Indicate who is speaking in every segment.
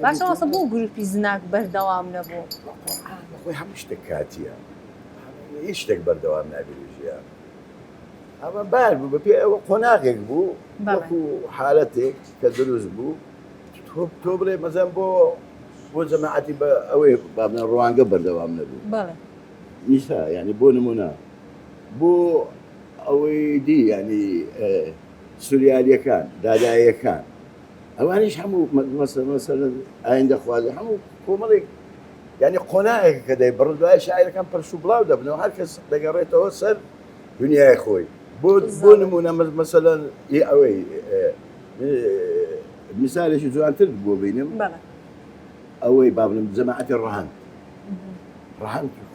Speaker 1: باشەوەسە بۆ گروپی زناک بەردەوام نەبوو
Speaker 2: خۆی هەموو شتێک کاتیە هیچ شتێک بەردەوام نابێت ژیان ئەمە بار بوو بە پێ ئەوە قۆناغێک بوو وەکو حالەتێک کە دروست بوو تۆ بڵێ مەزەن بۆ جەماعەتی بە ئەوەی بابنە ڕوانگە بەردەوام نەبوو نیسا ینی بۆ نمونە بۆ ئەوەی دی ینی سوریالیەکان داداییەکان ئەوانیش هەموو مەسەلە ئایندە خوازە هەموو کۆمەڵێک ینی قۆناغێک کە دەی بڕدوای شاعیرەکان پەرش و بڵاو دەبنەوە هەر کەس دەگەڕێتەوە سەر دنیای خۆی بۆ نمونە مەسەلەن ئەوەی میسالێکی جوانتر بۆ بینم ئەوەی بابنم جەماعەتی ڕەهەند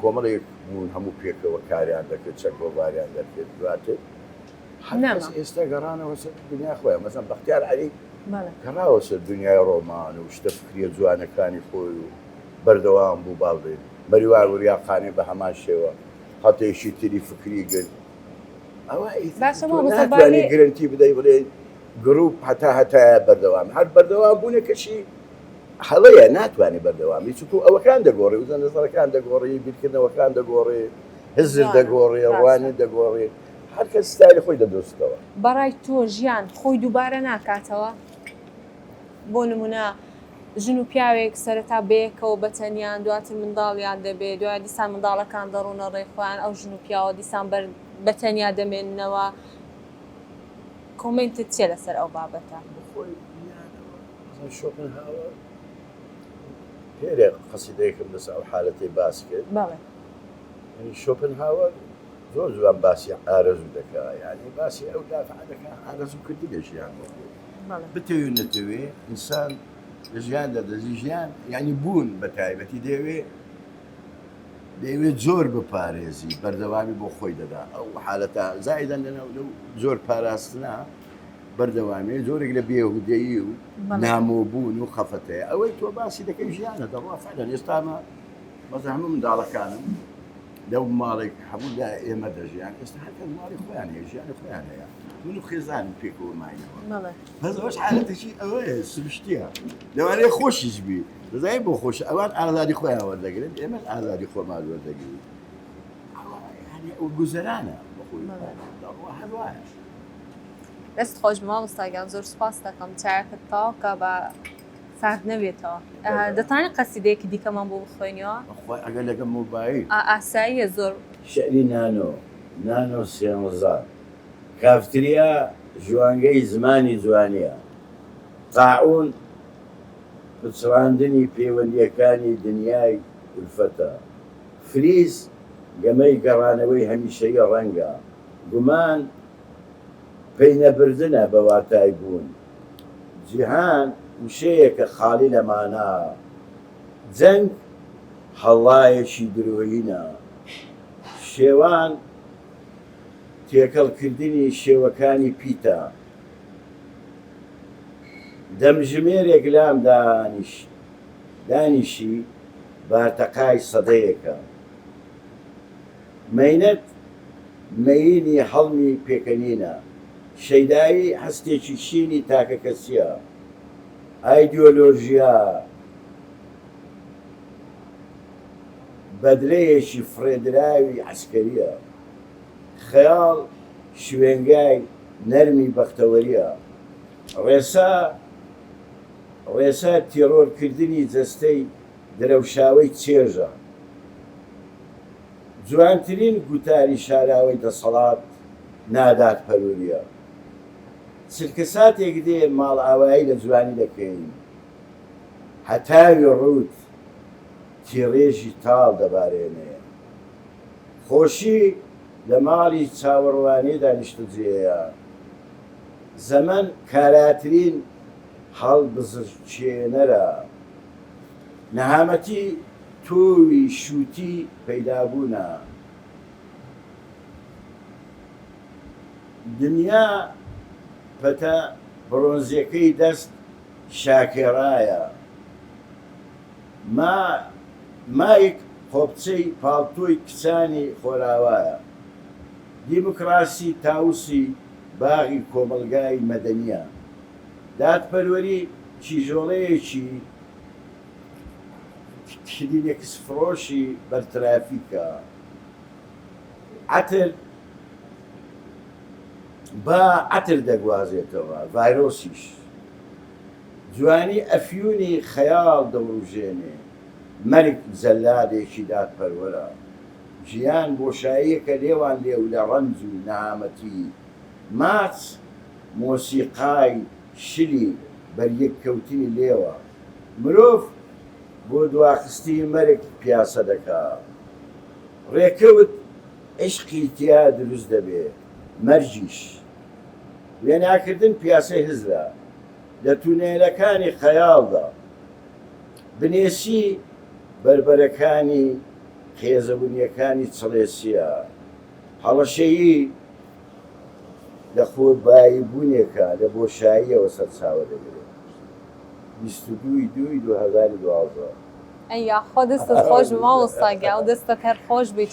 Speaker 2: کۆمەڵێک بوون هەموو پێکەوە کاریان دەکرد چەکۆڤاریان دەکرد دواتر ئێستا گەڕانەوە سەر دنیای خۆیان مەسەڵەن بەختیار عەلی گەڕاوە سەر دنیای ڕۆمان و شتە فکریە جوانەکانی خۆی و بەردەوام بوو باڵێ بەریوار وریاقانی بە هەمان شێوە هەتێشی تری فکری گرت ئەوە ناتوانانی گرنتی بدەی بڵێ گروپ هەتایە بەردەوام هەر بەردەوام بوونێکەشی هەڵەیە ناتوانانی بەردەوامی چکو ئەوەکان دەگۆڕی و زەندەسەرەکان دەگۆڕی بیرکردنەوەکان دەگۆڕێ هزر دەگۆڕێ ڕوانی دەگۆڕێ هەر کەس ستایلی خۆی دەدۆستەوە
Speaker 1: بەڕای تۆ ژیان خۆی دووبارە ناکاتەوە بۆ نمونە ژن و پیاوێک سەرەتا بەیەکەوە بەتەنیان دواتر منداڵیان دەبێت دوای دیسان منداڵەکان دەڕوونە ڕێخوایان ئەو ژن و پیاوە دیسان بەتەنیا دەمێننەوە کۆمنتت چێ لەسەر ئەو بابەتە
Speaker 2: شۆپنهاوەر پێرێ قەسیدەیەکم لەسەر ئەو حالەتەی باس کرد شۆپنهاوەر زۆر جوان باسی ئارەزوو دەکات یعنی باسی ئەو دافع دەکات ئارەزووکردی لە ژیان بتەوێ نەتەوێ ئینسان لە ژیان دەدەزی ژیان یعنی بوون بە تایبەتی دەیەوێت زۆر بپارێزی بەردەوامی بۆ خۆی دەدا ئەو حالەتە زایدەن لەو زۆر پاراستنە بەردەوامی زۆرێک لە بێهودەیی و نامۆبوون و خەفەتەیە ئەوەی تۆ باسی دەکەی ژیانە دەڕوا فعلەن ئێستامە بەزە هەموو منداڵەکانم لەو ماڵێک هەموو لا ئێمە دەژیان ئێستا هەرکە ماڵی خۆیان هەیە ژیانی خۆیان هەیە من و خێزانم پێکەوە ماینەوە بەس ئەوەش حالەتێکی ئەوەیە سروشتیە لەوانەیە خۆشیش بی دەزانین بۆ خۆش ئەوان ئازادی خۆیان وەردەگرن ئێمە ئازادی خۆمان وەردەگرین ئەو گوزەرانە بەخۆی هەروایە
Speaker 1: دەست خۆش مامۆستاگیان زۆر سوپاس دەکەم چایەکەت تاوە کە بە سارد نەبێتەوە دەتوانێت قەسیدەیەکی دیکەمان بۆ بخوێنیەوە
Speaker 2: ئەگەر لەگەڵ مۆبایل
Speaker 1: ئاساییە زۆر
Speaker 2: شعری نانۆ سێمەزار کافتریا ژوانگەی زمانی جوانیە تاعون پچڕاندنی پەیوەندیەکانی دنیای ئولفەتە فریز گەمەی گەڕانەوەی هەمیشەیی ڕەنگە گومان پێی نەبردنە بە واتای بوون جیهان وشەیەکە خاڵی لەمانە جەنگ هەڵایەکی درۆیینە شێوان تێکەڵکردنی شێوەکانی پیتە دەمژمێرێک لام دانیشی بارتەقای سەدەیەکە مەینەت مەینی هەڵمی پێکەنینە شەیدایی هەستێکی شینی تاکە کەسیە ئایدیۆلۆژیا بەدرەیەکی فرێدراوی عەسکەریە خەیاڵ شوێنگای نەرمی بەختەوەریە ڕێسا تیرۆرکردنی جەستەی درەوشاوەی چێژە جوانترین گوتاری شاراوەی دەسەڵات نادات پەروریە چرکە ساتێک دێ ماڵ ئاوایی لە جوانی دەکەین هەتاوی ڕوت تیڕێژی تاڵ دەبارێنێ خۆشی لە ماڵی چاوەڕوانێدا نیشتەجێیە زەمن کاراترین هەڵبزرچێنەرە نەهامەتی تۆوی شووتی پەیدابوونە دنیا پەتە بڕۆنزیەکەی دەست شاکێڕایە مایک خۆبچەی پاڵتۆی کچانی خۆراوایە دیموکراسی تاوسی باغی کۆمەلگای مەدەنیە دادپەروەری کیژۆڵەیەکی کلینێکس فرۆشی بەرترافیکە عتر با عتر دەگوازێتەوە ڤایرۆسیش جوانی ئەفیونی خەیاڵ دەوروژێنێ مەرگ جەلادێکی دادپەروەرە ژیان بۆشاییەکە لێوان لێو لە ڕەنج و نەهامەتی ماچ مۆسیقای شلی بەریەککەوتنی لێوە مرۆڤ بۆ دواخستی مەرگ پیاسە دەکات ڕێکەوت عشقی تیا دروست دەبێت مەرجیش وێناکردن پیاسەی هزرا لە تونێلەکانی خەیاڵدا بنێسی بربەرەکانی خێزەبوونیەکانی چڵێسیە هەڵەشەیی لە خۆبایی بوونێکە لە بۆشاییەوە سەرچاوە دەگرێت 22/2/2012
Speaker 1: ئەیا خۆ دەستت خۆش ماوەستاگیا و دەستت هەر خۆش بیت